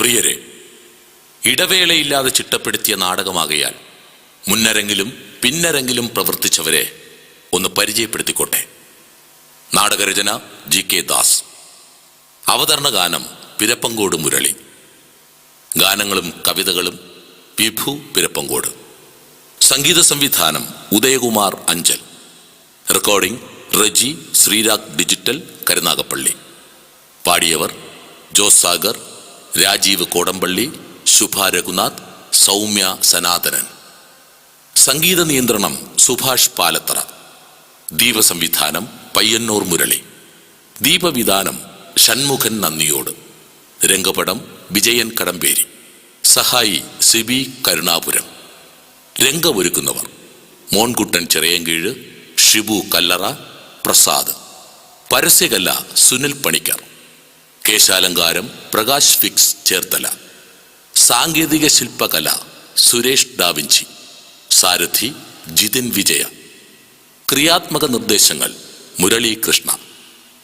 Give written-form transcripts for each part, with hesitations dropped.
പ്രിയരെ, ഇടവേളയില്ലാതെ ചിട്ടപ്പെടുത്തിയ നാടകമാകയാൽ മുന്നരങ്ങിലും പിന്നരങ്ങിലും പ്രവർത്തിച്ചവരെ ഒന്ന് പരിചയപ്പെടുത്തിക്കോട്ടെ. നാടകരചന GK ദാസ്. അവതരണ ഗാനം പിരപ്പങ്കോട് മുരളി. ഗാനങ്ങളും കവിതകളും വിഭു പിരപ്പങ്കോട്. സംഗീത സംവിധാനം ഉദയകുമാർ അഞ്ചൽ. Recording Reji Sreerag digital Karunagappally. പാടിയവർ ജോസ് സാഗർ, രാജീവ് കോടമ്പള്ളി, ശുഭ രഘുനാഥ്, സൗമ്യ സനാതനൻ. സംഗീത നിയന്ത്രണം സുഭാഷ് പാലത്തറ. ദീപസംവിധാനം പയ്യന്നൂർ മുരളി. ദീപവിധാനം ഷൺമുഖൻ നന്ദിയോട്. രംഗപടം വിജയൻ കടമ്പേരി. സഹായി സിബി കരുണാപുരം. രംഗമൊരുക്കുന്നവർ മോൻകുട്ടൻ ചെറിയൻകീഴ്, ഷിബു കല്ലറ, പ്രസാദ്. പരസ്യകല സുനിൽ പണിക്കർ. കേശാലങ്കാരം പ്രകാശ് ഫിക്സ് ചേർത്തല. സാങ്കേതിക ശില്പകല സുരേഷ് ഡാവിഞ്ചി. സാരഥി ജിതിൻ വിജയ. ക്രിയാത്മക നിർദ്ദേശങ്ങൾ മുരളി കൃഷ്ണ.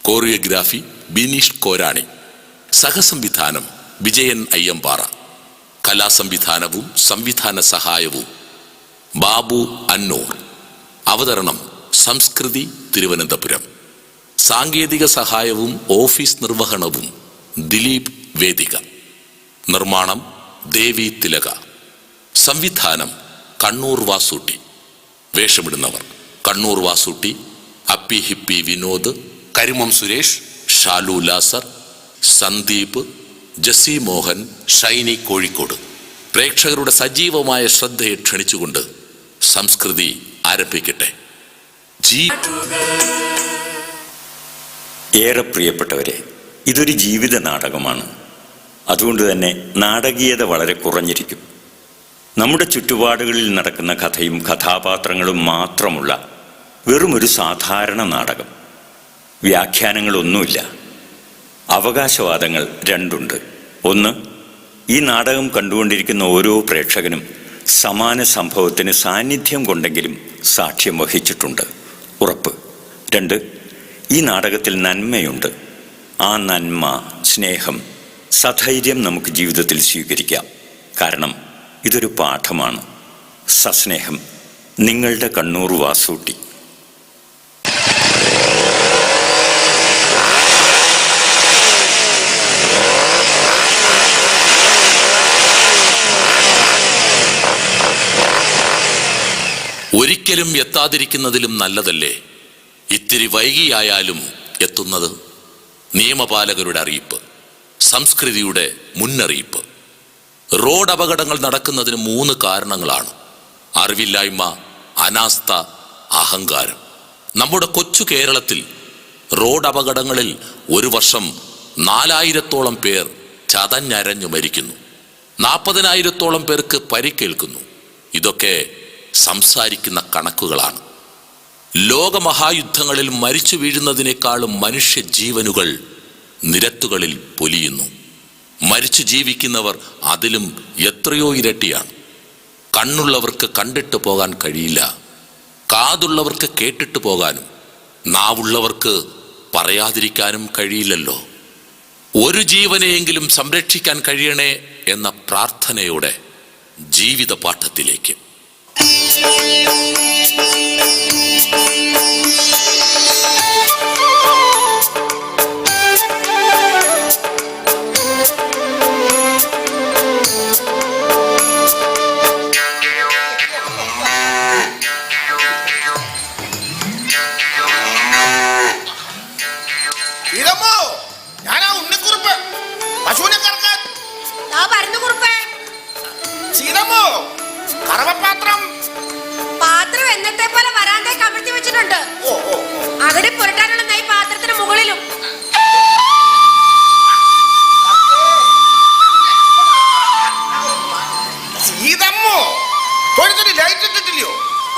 കോറിയോഗ്രാഫി ബിനീഷ് കോരാണി. സഹസംവിധാനം വിജയൻ അയ്യമ്പാറ. കലാസംവിധാനവും സംവിധാന സഹായവും ബാബു അന്നൂർ. അവതരണം സംസ്കൃതി തിരുവനന്തപുരം. സാങ്കേതിക സഹായവും ഓഫീസ് നിർവഹണവും ദിലീപ് വേദിക. നിർമ്മാണം ദേവി തിലക. സംവിധാനം കണ്ണൂർ വാസൂട്ടി. വേഷമിടുന്നവർ കണ്ണൂർ വാസൂട്ടി, അപ്പി ഹിപ്പി വിനോദ്, കരിമം സുരേഷ്, ഷാലു ലാസർ, സന്ദീപ്, ജസി മോഹൻ, ഷൈനി കോഴിക്കോട്. പ്രേക്ഷകരുടെ സജീവമായ ശ്രദ്ധയെ ക്ഷണിച്ചുകൊണ്ട് സംസ്കൃതി ആരംഭിക്കട്ടെ. ഏറെ പ്രിയപ്പെട്ടവരെ, ഇതൊരു ജീവിത നാടകമാണ്. അതുകൊണ്ട് തന്നെ നാടകീയത വളരെ കുറഞ്ഞിരിക്കും. നമ്മുടെ ചുറ്റുപാടുകളിൽ നടക്കുന്ന കഥയും കഥാപാത്രങ്ങളും മാത്രമുള്ള വെറുമൊരു സാധാരണ നാടകം. വ്യാഖ്യാനങ്ങളൊന്നുമില്ല. അവകാശവാദങ്ങൾ രണ്ടുണ്ട്. ഒന്ന്, ഈ നാടകം കണ്ടുകൊണ്ടിരിക്കുന്ന ഓരോ പ്രേക്ഷകനും സമാന സംഭവത്തിന് സാന്നിധ്യം കൊണ്ടെങ്കിലും സാക്ഷ്യം വഹിച്ചിട്ടുണ്ട്. ഉറപ്പ്. രണ്ട്, ഈ നാടകത്തിൽ നന്മയുണ്ട്. ആ നന്മ, സ്നേഹം, സധൈര്യം നമുക്ക് ജീവിതത്തിൽ സ്വീകരിക്കാം. കാരണം ഇതൊരു പാഠമാണ്. സസ്നേഹം, നിങ്ങളുടെ കണ്ണൂർ വാസൂട്ടി. ഒരിക്കലും എത്താതിരിക്കുന്നതിലും നല്ലതല്ലേ ഇത്തിരി വൈകിയായാലും എത്തുന്നത്? നിയമപാലകരുടെ അറിയിപ്പ്, സംസ്കൃതിയുടെ മുന്നറിയിപ്പ്. റോഡ് അപകടങ്ങൾ നടക്കുന്നതിന് 3 കാരണങ്ങളാണ്: അറിവില്ലായ്മ, അനാസ്ഥ, അഹങ്കാരം. നമ്മുടെ കൊച്ചു കേരളത്തിൽ റോഡ് അപകടങ്ങളിൽ ഒരു വർഷം 4000-ഓളം പേർ ചതഞ്ഞരഞ്ഞു മരിക്കുന്നു. 40,000-ഓളം പേർക്ക് പരിക്കേൽക്കുന്നു. ഇതൊക്കെ സംസാരിക്കുന്ന കണക്കുകളാണ്. ലോകമഹായുദ്ധങ്ങളിൽ മരിച്ചു വീഴുന്നതിനേക്കാളും മനുഷ്യ ജീവനുകൾ നിരത്തുകളിൽ പൊലിയുന്നു. മരിച്ചു ജീവിക്കുന്നവർ അതിലും എത്രയോ ഇരട്ടിയാണ്. കണ്ണുള്ളവർക്ക് കണ്ടിട്ട് പോകാൻ കഴിയില്ല, കാതുള്ളവർക്ക് കേട്ടിട്ട് പോകാനും നാവുള്ളവർക്ക് പറയാതിരിക്കാനും കഴിയില്ലല്ലോ. ഒരു ജീവനെയെങ്കിലും സംരക്ഷിക്കാൻ കഴിയണേ എന്ന പ്രാർത്ഥനയോടെ ജീവിത പാഠത്തിലേക്ക്. പാത്രം എന്നത്തെ പോലെ വരാന്തേ കമഴ്ത്തി വെച്ചിട്ടുണ്ട്. അവിടെ പുരട്ടാനുള്ള നെയ് പാത്രത്തിന് മുകളിലും.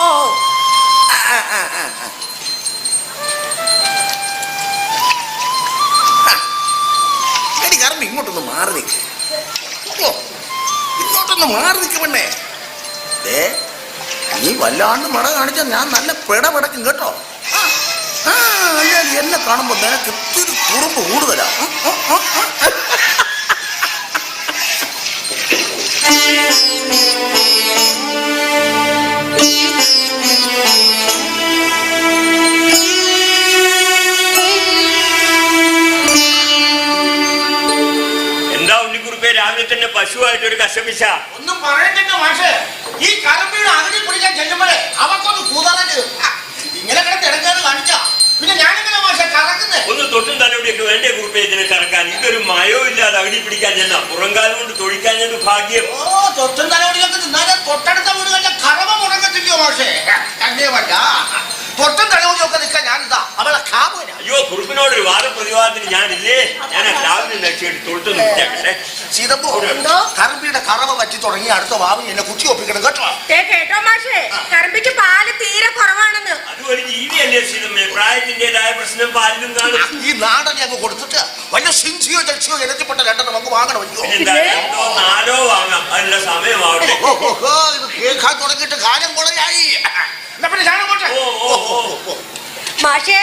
ഓ, ഇങ്ങോട്ടൊന്ന് മാറി നിൽക്ക്. ഇങ്ങോട്ടൊന്ന് മാറി നിൽക്കുമെന്നേ. നീ വല്ലാണ്ട് മട കാണിച്ചാൽ ഞാൻ നല്ല പിടപെടക്കും കേട്ടോ. അല്ലാതെ എന്നെ കാണുമ്പോ നിനക്ക് ഇത്തിരി കുറുമ്പ് കൂടുതലാ. എന്താ ഉണ്ണിക്കുറുപ്പേ രാവിലെ തന്നെ പശുവായിട്ട് ഒരു കശമിശ? ഒന്നും പറയണ്ടല്ലോ മാഷേ, ഈ കറമ്പിയുടെ അകലി പിടിക്കാൻ ചെല്ലുമ്പോഴേ അവർക്കൊന്ന് കൂതാനത് ഇങ്ങനെ കിടന്ന് ഇടങ്ങേറ് കാണിച്ചാ പിന്നെ ഞാനെങ്ങനെ മാഷെ കറക്കുന്നത്? ഒന്ന് തൊട്ടും തലയോടെയൊക്കെ വേണ്ടേ കുറുപ്പേ ഇതിനെ കറക്കാൻ? ഇതൊരു മയോ ഇല്ലാതെ അകടി പിടിക്കാൻ ചെന്ന പുറംകാലം കൊണ്ട് തൊഴിക്കാൻ ചെന്ന് ഭാഗ്യം. ഓ, തൊട്ടും തലയോടിയൊക്കെ നിന്നാലും തൊട്ടടുത്ത വീടുകളിലെ കറവ മുടങ്ങത്തില്ലയോ മാഷേ? കണ്ടേ പറ്റ തൊട്ടും തലയോടിയൊക്കെ നിൽക്കാൻ ഞാനിതാ അവളെ കാമുകന. അയ്യോ, കുറുപ്പിനോടൊരു വാദപ്രതിവാദത്തിന് ഞാനില്ലേ. ഞാൻ രാവിലെ നക്ഷിയിട്ട് തൊട്ട് നിർത്തിയാക്കട്ടെ. സീതപ്പോ കറമ്പിയുടെ കറവ പറ്റി തുടങ്ങി അടുത്ത വാവി എന്നെ കുത്തി ഒപ്പിക്കണം കേട്ടോ. കേട്ടോ മാഷേ, കറമ്പിക്ക് പാല് തീരെ കുറവാണെന്ന്. അത് ഒരു ജീവിയല്ലേ സീതമ്മേ, പ്രായത്തിന്റേതായ പ്രശ്നം പാലിലും കാണും. ഈ നാടനെ അങ്ങ് കൊടുത്തിട്ട് വല്ല സിൻസിയോ ജൽസിയോ ഇനത്തിൽപ്പെട്ട രണ്ടെണ്ണം നമുക്ക് വാങ്ങണമല്ലോ. എന്താ, 2 4 വാങ്ങാം, അതിനുള്ള സമയമാവട്ടെ. ഇത് കേൾക്കാൻ തുടങ്ങിയിട്ട് കാലം കൊളയായി. എന്നാ പിന്നെ ഞാൻ അങ്ങോട്ട്. മാഷേ,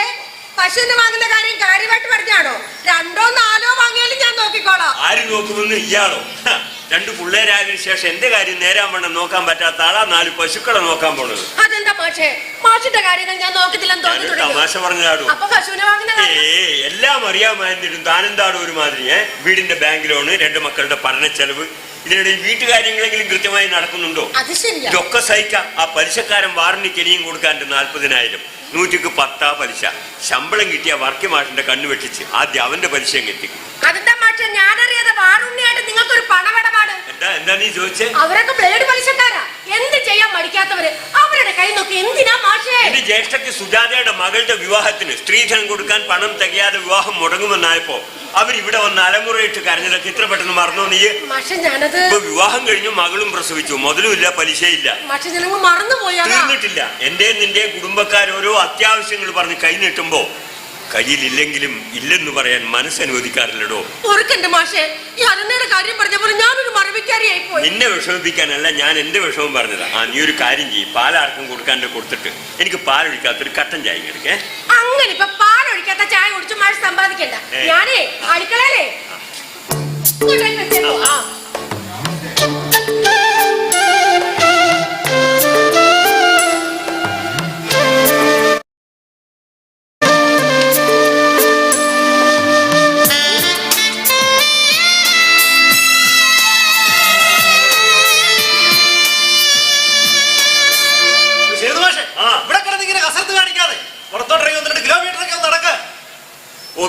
പശുവിന് വാങ്ങുന്ന കാര്യം കാര്യമായിട്ട് പറഞ്ഞാണോ? 2 4 വാങ്ങിയാലും ഞാൻ നോക്കിക്കോളാം. ആര് നോക്കുമെന്ന് ഇയാളോ? 2 പിള്ളേരായതിനു ശേഷം എന്റെ കാര്യം നേരാൻ വണ്ണം നോക്കാൻ പറ്റാത്ത ആളാ 4 പശുക്കളെ നോക്കാൻ പോണത്. അതെന്താ മാഷേ, മാഷിന്റെ കാര്യങ്ങൾ ഞാൻ നോക്കത്തില്ലെന്ന് തോന്നി തുടങ്ങി. തമാശ പറഞ്ഞാടോ. അപ്പൊ പശുവിനെ വാങ്ങുന്ന കാര്യം എല്ലാം അറിയാമായിരുന്നിട്ടും താനെന്താടോ ഒരുമാതിരി. വീടിന്റെ ബാങ്ക് ലോണ്, 2 മക്കളുടെ പഠന ചെലവ്, ഇതിനിടെ വീട്ടുകാര്യങ്ങളെങ്കിലും കൃത്യമായി നടക്കുന്നുണ്ടോ? അത് ശരിയാ. ഇതൊക്കെ സഹിക്കാം. ആ പലിശക്കാരൻ വാറണ്ടിക്ക് ഇനിയും കൊടുക്കാൻ 40,000, 100ക്ക് 10 പലിശ. ശമ്പളം കിട്ടിയ വർക്കി മാഷിന്റെ കണ്ണു വെട്ടിച്ച് ആദ്യം അവന്റെ പലിശ എത്തിക്കും. അതെന്താ മാഷേ, ഞാനറിയാതെ വാറുണ്ണിയായിട്ട് നിങ്ങൾക്കൊരു പണമിടപാട്. എന്താ നീ ചോദിച്ചേ? അവരൊക്കെ ബ്ലേഡ് പലിശക്കാരാ. എന്ത് ചെയ്യാൻ മടിക്കാത്തവര് അവരുടെ കൈ നോക്കി എന്തിനാ മാഷേ? എന്റെ ജ്യേഷ്ഠയ്ക്ക് സുജാതയുടെ മകളുടെ വിവാഹത്തിന് സ്ത്രീധനം കൊടുക്കാൻ പണം തികയാതെ വിവാഹം മുടങ്ങുമെന്നായപ്പോ അവരിവിടെ വന്ന് അലമുറയിട്ട് കരഞ്ഞതൊക്കെ ഇത്ര പെട്ടെന്ന് മറന്നോ നീ? മാഷേ, ഞാനത് ഇപ്പൊ വിവാഹം കഴിഞ്ഞു, മകളും പ്രസവിച്ചു, മുതലും ഇല്ല, പലിശയില്ല. മാഷേ, ജനങ്ങൾ മറന്നുപോയാ. തീർന്നിട്ടില്ല. എന്റെ നിന്റെ കുടുംബക്കാർ ഓരോ അത്യാവശ്യങ്ങൾ പറഞ്ഞ് കൈ നീട്ടുമ്പോ കയ്യിലില്ലെങ്കിലും ഇല്ലെന്ന് പറയാൻ മനസ്സനുവദിക്കാറില്ലടോ. ഓർക്കണ്ടേ മാഷേ, ഈ അരുണയുടെ കാര്യം പറഞ്ഞപ്പോൾ ഞാനൊരു മറവിക്കാരിയായി പോയി. നിന്നെ വിഷമിപ്പിക്കാനല്ല, ഞാൻ എന്റെ വിഷമം പറഞ്ഞതാ. നീ ഒരു കാര്യം ചെയ്യും, പാലാർക്കും കൊടുക്കാണ്ട് കൊടുത്തിട്ട് എനിക്ക് പാലൊഴിക്കാത്തൊരു കട്ടൻ ചായ എടുക്കേ. അങ്ങനെ ഇപ്പൊ പാലൊഴിക്കാത്ത ചായ കുടിച്ച് മാഷ് സമ്പാദിക്കണ്ട. ഞാനേ അടുക്കളയിലേ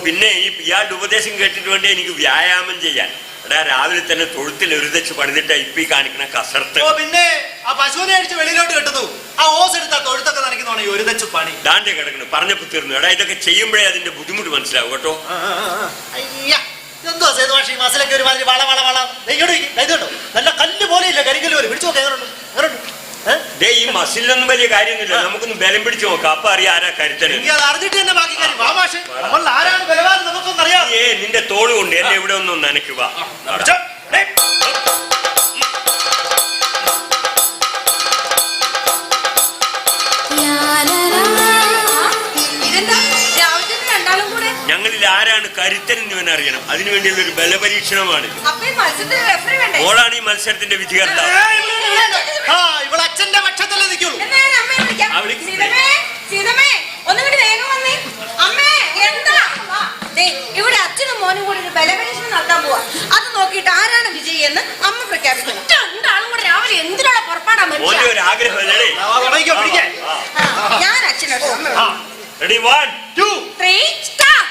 പിന്നെ ഇയാളുടെ ഉപദേശം കേട്ടിട്ട് വേണ്ടേ എനിക്ക് വ്യായാമം ചെയ്യാൻ. എടാ, രാവിലെ തന്നെ തൊഴുത്തിൽ ഒരുതച്ച് പണിതിട്ട് ഇപ്പി കാണിക്കണ കസർത്ത്. പിന്നെ ആ പശുവിനെ അടിച്ച് വെളിയിലോട്ട് കെട്ടുന്നു, ആ ഓസ് എടുത്താ തൊഴുത്തൊക്കെ നനയ്ക്കുന്നതാണ് ഈ ഒരുതച്ച് പണി. ദാണ്ടെ കിടക്കുന്നു, പറഞ്ഞപ്പോ തീർന്നു. എടാ, ഇതൊക്കെ ചെയ്യുമ്പോഴേ അതിന്റെ ബുദ്ധിമുട്ട് മനസ്സിലാവും കേട്ടോ. അയ്യ, എന്തോ സേതു മാഷി മസിലൊക്കെ ഒരുമാതിരി വള വള വള ഇങ്ങോട്ട് ഇതുണ്ടോ, നല്ല കല്ല് പോലെ ഇല്ല, കരിങ്കല്ല് പോലെ. പിടിച്ചു നോക്കാം, എങ്ങനെയുണ്ട്? ഈ മസിലൊന്നും വലിയ കാര്യമൊന്നുമില്ല, നമുക്കൊന്ന് ബലം പിടിച്ചു നോക്കാം, അപ്പൊ അറിയാം ആരാ കരുത്തന്. അത് അറിഞ്ഞിട്ട് തന്നെ ബാക്കി കാര്യം. വാ മാഷേ, നമ്മൾ ആരാണ് ബലവാൻ നമുക്കൊന്നും അറിയാം. നിന്റെ തോള് കൊണ്ട് എന്നെ ഇവിടെ ഒന്നും നനയ്ക്കുക. ഞങ്ങളിൽ ആരാണ് കരുത്തനെന്ന് ഇവൻ അറിയണം. അതിനുവേണ്ടിയുള്ള ഒരു ബലപരീക്ഷണമാണ്. ഓളാണ് ഈ മത്സരത്തിന്റെ വിധികർത്താവ്. ഇവിടെ അച്ഛന്റെ പക്ഷത്തല്ലേ നിൽക്കുള്ളൂ. ഇവിടെ അച്ഛനും മോനും കൂടി ഒരു ബലപരീക്ഷണം നടത്താൻ പോവാ. അത് നോക്കിയിട്ട് ആരാണ് വിജയി എന്ന് അമ്മ പ്രഖ്യാപിക്കണം. രണ്ടാളും കൂടെ രാവിലെ എന്തിനുള്ള പുറപ്പാടാ മനുഷ്യ? ഒരു ആഗ്രഹമല്ലേ? ഞാൻ അച്ഛനോട് റെഡി, 1 2 3 സ്റ്റാർട്ട്.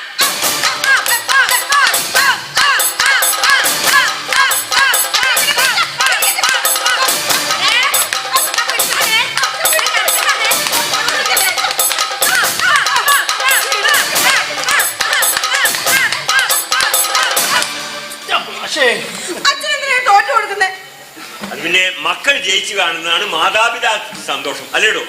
അച്ഛനെന്തിനാണ് തോറ്റു കൊടുക്കുന്നത്? അത് പിന്നെ മക്കൾ ജയിച്ചു കാണുന്നതാണ് മാതാപിതാക്കൾക്ക് സന്തോഷം, അല്ലേടോ?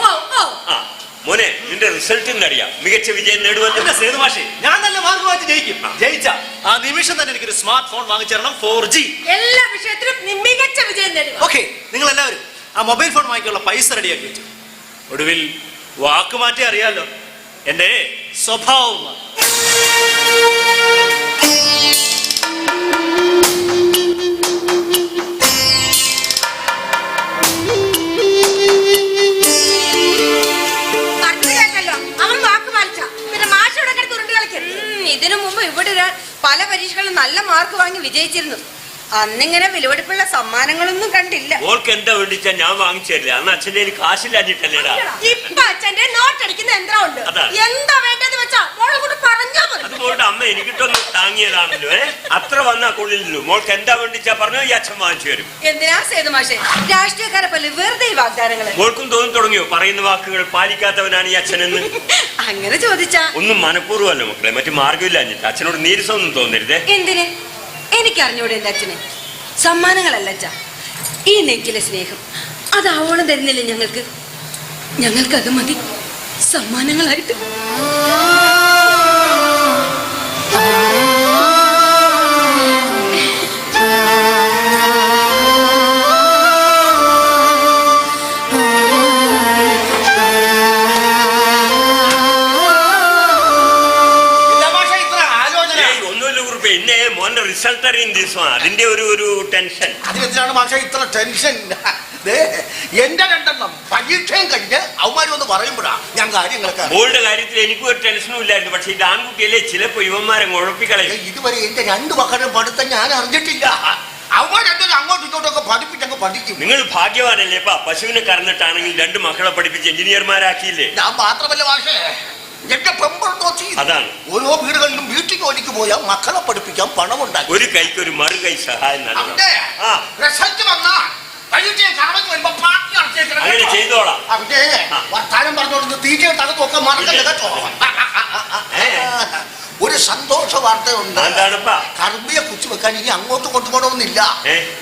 മോനെ, നിന്റെ റിസൾട്ട് അറിയാം, മികച്ച വിജയം നേടുവല്ലോ. സേതു മാഷേ, ഞാൻ നല്ല മാർഗമായിട്ട് ജയിക്കും. ജയിച്ച ആ നിമിഷം തന്നെ എനിക്കൊരു സ്മാർട്ട് ഫോൺ വാങ്ങിച്ചു തരണം, 4G. എല്ലാ വിഷയത്തിലും മികച്ച വിജയം നേടുക. ഓക്കെ, നിങ്ങൾ എല്ലാവരും ആ മൊബൈൽ ഫോൺ വാങ്ങിക്കാനുള്ള പൈസ റെഡിയാക്കി വെച്ചു. ഒടുവിൽ വാക്കുമാറ്റി അറിയാലോ, എന്റെ സ്വഭാവം. ഇതിനു മുമ്പ് ഇവിടെ പല പരീക്ഷകളും നല്ല മാർക്ക് വാങ്ങി വിജയിച്ചിരുന്നു. അന്നിങ്ങനെ വിലപിടിപ്പുള്ള സമ്മാനങ്ങളൊന്നും കണ്ടില്ല. മോൾക്ക് എന്താ വേണ്ടിച്ചാ ഞാൻ വാങ്ങിച്ചു തരില്ല. അന്ന് അച്ഛൻ്റെ കാശില്ലാഞ്ഞിട്ടല്ലേടാ. ഇപ്പൊ അച്ഛന്റെ നോട്ട് അടിക്കുന്ന യന്ത്രമുണ്ട്. എന്താ വേണ്ടത് വെച്ചാ മോളെ കൂടെ പറഞ്ഞാ മതി. അതുകൊണ്ട് അമ്മ എനിക്കിട്ടൊന്ന് താങ്ങിയതാണല്ലോ. അത്ര വന്നാ കൊള്ളില്ലല്ലോ. മോൾക്ക് എന്താ വേണ്ടിച്ചാ പറഞ്ഞോ ഈ അച്ഛൻ വാങ്ങിച്ചു തരും. എന്തിനാ സേതു മാഷെ രാഷ്ട്രീയക്കാരെ പോലെ വെറുതെ ഈ വാഗ്ദാനങ്ങള്? മോൾക്കും തോന്നി തുടങ്ങിയോ പറയുന്ന വാക്കുകൾ പാലിക്കാത്തവനാണ് ഈ അച്ഛനെന്ന്? അങ്ങനെ ചോദിച്ചാ ഒന്നും മനഃപൂർവ്വമല്ല മക്കളെ, മറ്റു മാർഗമില്ലാഞ്ഞിട്ട്. അച്ഛനോട് നീരസമൊന്നും തോന്നരുതേ. എന്തിന്? എനിക്കറിഞ്ഞൂടെ എന്റെ അച്ഛനെ. സമ്മാനങ്ങളല്ല അച്ഛാ, ഈ നെഞ്ചിലെ സ്നേഹം അതാവോളം തരുന്നില്ല ഞങ്ങൾക്ക്. ഞങ്ങൾക്കത് മതി സമ്മാനങ്ങളായിട്ട്. റിസൾട്ട് അറിയും ദിവസം അതിന്റെ ഒരു ടെൻഷൻ. അതിനെന്തിനാണ് മാഷ ഇത്ര ടെൻഷൻ? എന്റെ രണ്ടെണ്ണം പരീക്ഷയും കഴിഞ്ഞ് അവന്മാരും ഒന്ന് പറയുമ്പോഴാ ഞാൻ കാര്യങ്ങളൊക്കെ. മോളുടെ കാര്യത്തിൽ എനിക്കും ഒരു ടെൻഷനും ഇല്ലായിരുന്നു. പക്ഷെ ഇത് ആൺകുട്ടിയല്ലേ, ചിലപ്പോ ഇവന്മാരെ ഉഴപ്പിക്കളയും. ഇതുവരെ എന്റെ രണ്ടു മക്കളുടെ പഠിത്തം ഞാൻ അറിഞ്ഞിട്ടില്ല. അവന്മാരെന്തും അങ്ങോട്ടും ഇങ്ങോട്ടൊക്കെ പഠിപ്പിച്ചങ്ങ് പഠിക്കും. നിങ്ങൾ ഭാഗ്യവാനല്ലേ പശുവിനെ കറന്നിട്ടാണെങ്കിൽ രണ്ട് മക്കളെ പഠിപ്പിച്ച് എഞ്ചിനീയർമാരാക്കിയില്ലേ? ഞാൻ മാത്രമല്ല മാഷേ, എന്റെ പെമ്പറോച്ചി അതാണ്. ഓരോ വീടുകളിലും വീട്ടിൽ ജോലിക്ക് പോയാൽ മക്കളെ പഠിപ്പിക്കാൻ പണം ഉണ്ടാക്കി. ഒരു കൈക്ക് ഒരു മറുകൈ സഹായം. റിസൾട്ട് വന്നാ അങ്ങനെ ചെയ്തോളാം. വർത്താനം പറഞ്ഞോണ്ട് തീറ്റ തകർത്തൊക്കെ മറക്കല്ല കേട്ടോ. ഒരു സന്തോഷ വാർത്തയുണ്ട്. എന്താണിപ്പാ? കറുമ്പിയെ കുച്ചു വെക്കാൻ ഇനി അങ്ങോട്ട് കൊണ്ടുപോകണമെന്നില്ല.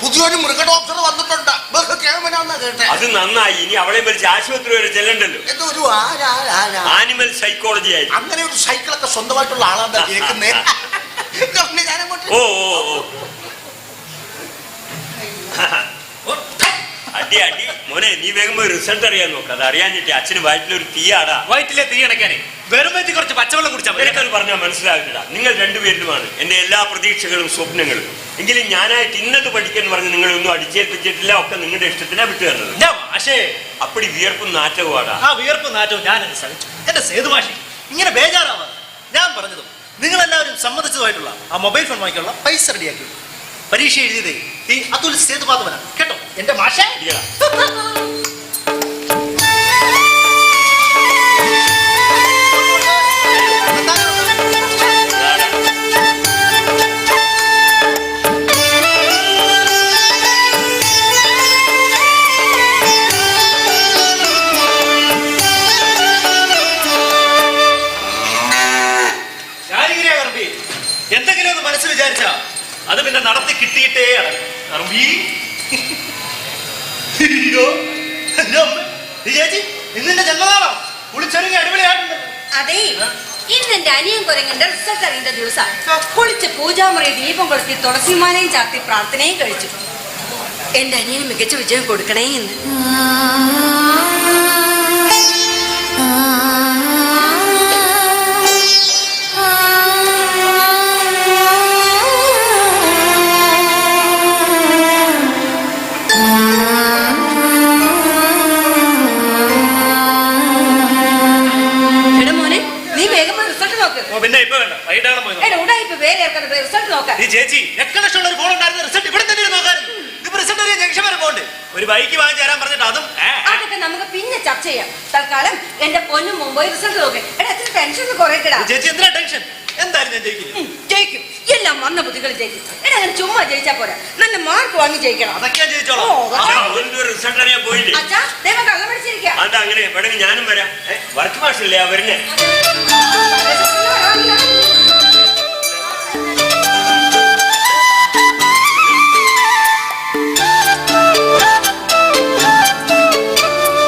പുതിയൊരു മൃഗ ഡോക്ടർ വന്നിട്ടുണ്ട്. കേട്ടേ? അത് നന്നായി. ഇനി അവളെ വിളിച്ച് ആശുപത്രി വരെ ചെല്ലണ്ടല്ലോ. എന്തൊരു ആനിമൽ സൈക്കോളജി ആയി. അങ്ങനെ ഒരു സൈക്കിളൊക്കെ സ്വന്തമായിട്ടുള്ള ആളാണ് കേൾക്കുന്നേ. ഓ അടി അടി മോനെ, നീ വേഗം പോയി റിസൾട്ട് അറിയാൻ നോക്ക്. അത് അറിയാഞ്ഞിട്ട് അച്ഛന് വയറ്റിലൊരു തീയാടാ. വയറ്റിലെ തീ അടയ്ക്കാനേ വെറും വയറ്റിൽ കുറച്ച് പച്ചവെള്ളം കുടിച്ചാൽ എനിക്കത് പറഞ്ഞാൽ മനസ്സിലാകില്ല. നിങ്ങൾ രണ്ടുപേരിലുമാണ് എന്റെ എല്ലാ പ്രതീക്ഷകളും സ്വപ്നങ്ങളും. എങ്കിലും ഞാനായിട്ട് ഇന്നത് പഠിക്കാൻ പറഞ്ഞ് നിങ്ങളൊന്നും അടിച്ചേൽപ്പിച്ചിട്ടില്ല. ഒക്കെ നിങ്ങളുടെ ഇഷ്ടത്തിനാ വിട്ടു തന്നത്. പക്ഷേ അപ്പടി വിയർപ്പും നാറ്റവുമാടാ. ആ വിയർപ്പും നാറ്റവും ഞാൻ സഹിച്ചു. എന്റെ സേതു മാഷി ഇങ്ങനെ ബേജാറാവാ. ഞാൻ പറഞ്ഞതും നിങ്ങളെല്ലാവരും സമ്മതിച്ചതുമായിട്ടുള്ള ആ മൊബൈൽ ഫോൺ വാങ്ങിക്കാനുള്ള പൈസ റെഡിയാക്കി. പരീക്ഷ എഴുതിയതേ ഈ അതുൽ സേതുപാതവനാണ് കേട്ടോ എന്റെ മാഷേ. എന്തെങ്കിലും ഒന്ന് മനസ്സ് വിചാരിച്ചാ അത് പിന്നെ നടത്തി കിട്ടിയിട്ടേ ചേച്ചി ഇന്നെ ജന്മനാളോ കുളിച്ചൊരുങ്ങി അടിപൊളിയായിട്ടുണ്ട്. അതെ, ഇന്ന് എന്റെ അനിയൻ കുരങ്ങന്റെ റിസൾട്ട് അറിയുന്ന ദിവസം കുളിച്ച് പൂജാമുറി ദീപം കൊളുത്തി തുളസിമാലയും ചാർത്തി പ്രാർത്ഥനയും കഴിച്ചു. എന്റെ അനിയന് മികച്ച വിജയം കൊടുക്കണേ എന്ന്. പിന്നെ ഇപ്പൊ വേണ്ട വൈകിട്ടാണ് പോയത്. ചേച്ചി ലക്ഷണമുള്ള ഒരു ഫോൺ ഉണ്ടായിരുന്നു. റിസൾട്ട് ഇവിടെ തന്നെ നോക്കാറുണ്ട്. ഇപ്പൊ റിസൾട്ട് അറിയാൻ ജംഗ്ഷൻ വരെ പോകണ്ടേ? ഒരു ബൈക്ക് വാങ്ങിച്ചു തരാൻ പറഞ്ഞിട്ട് അതും അതൊക്കെ നമുക്ക് പിന്നെ ചർച്ച ചെയ്യാം. തൽക്കാലം എന്റെ പൊന്നും മുമ്പ് റിസൾട്ട് നോക്കേ. എത്ര ടെൻഷൻ കുറയ്ക്കടാ. ചേച്ചി എന്തിനാ ടെൻഷൻ? എന്തായാലും ഞാൻ ജയിക്കും. എല്ലാം വന്ന ബുദ്ധികൾ ജയിക്കും. അങ്ങനെ ചുമ്മാ ജയിച്ചാ പോരാ, നല്ല മാർക്ക് വാങ്ങി ജയിക്കണം. അതൊക്കെ ജയിച്ചോളാം. റിസൾട്ട് അറിയാൻ പോയില്ലേ? അച്ഛാ ദൈവം കള്ളം പഠിച്ചിരിക്കാം. അതാ അങ്ങനെ വേണമെങ്കിൽ ഞാനും വരാം. വർക്ക് മാഷല്ലേ അവരുടെ.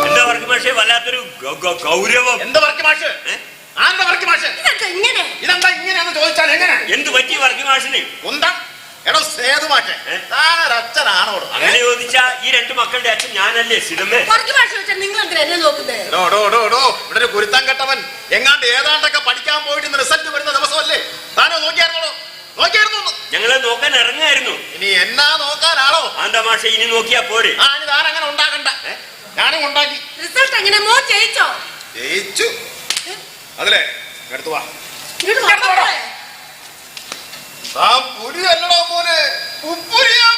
എന്താ വർക്ക് മാഷേ വല്ലാത്തൊരു ഗൗരവം? എന്താ വർക്ക് മാഷ്? ആരുടെ വർക്ക് മാഷ്? ഇതെന്താ ഇങ്ങനെയാന്ന് ചോദിച്ചാൽ എങ്ങനെ? എന്ത് പറ്റി വർക്ക് മാഷിന്? എന്താ എടോ സേതു മാഷെ, താനൊരച്ഛനാണോ? അങ്ങനെ ചോദിച്ചാ ഈ രണ്ട് മക്കളുടെ അച്ഛൻ ഞാനല്ലേ സിഡമേ? നിങ്ങൾ എന്നെ നോക്കുന്നത്? ഇവിടെ ഒരു കുരുത്തം കെട്ടവൻ എങ്ങാണ്ട് ഏതാണ്ടൊക്കെ പഠിക്കാൻ പോയിട്ട് റിസൾട്ട് വരുന്ന ദിവസമല്ലേ? താനോ നോക്കിയായിരുന്നോ? ഞങ്ങളെ നോക്കാൻ ഇറങ്ങായിരുന്നു. ഇനി എന്നാ നോക്കാനാണോ? ആന്താ മാഷെ ഇനി നോക്കിയാ പോരെ? താൻ അങ്ങനെ ഉണ്ടാക്കണ്ട. ഞാനും ഉണ്ടാക്കി. റിസൾട്ട് എങ്ങനെ? മോൻ ജയിച്ചോ? ജയിച്ചു. അതിലേ എടുത്തു വാ. ആ പുലി അല്ലടാ മോനെ, ഉപ്പുരിയാ.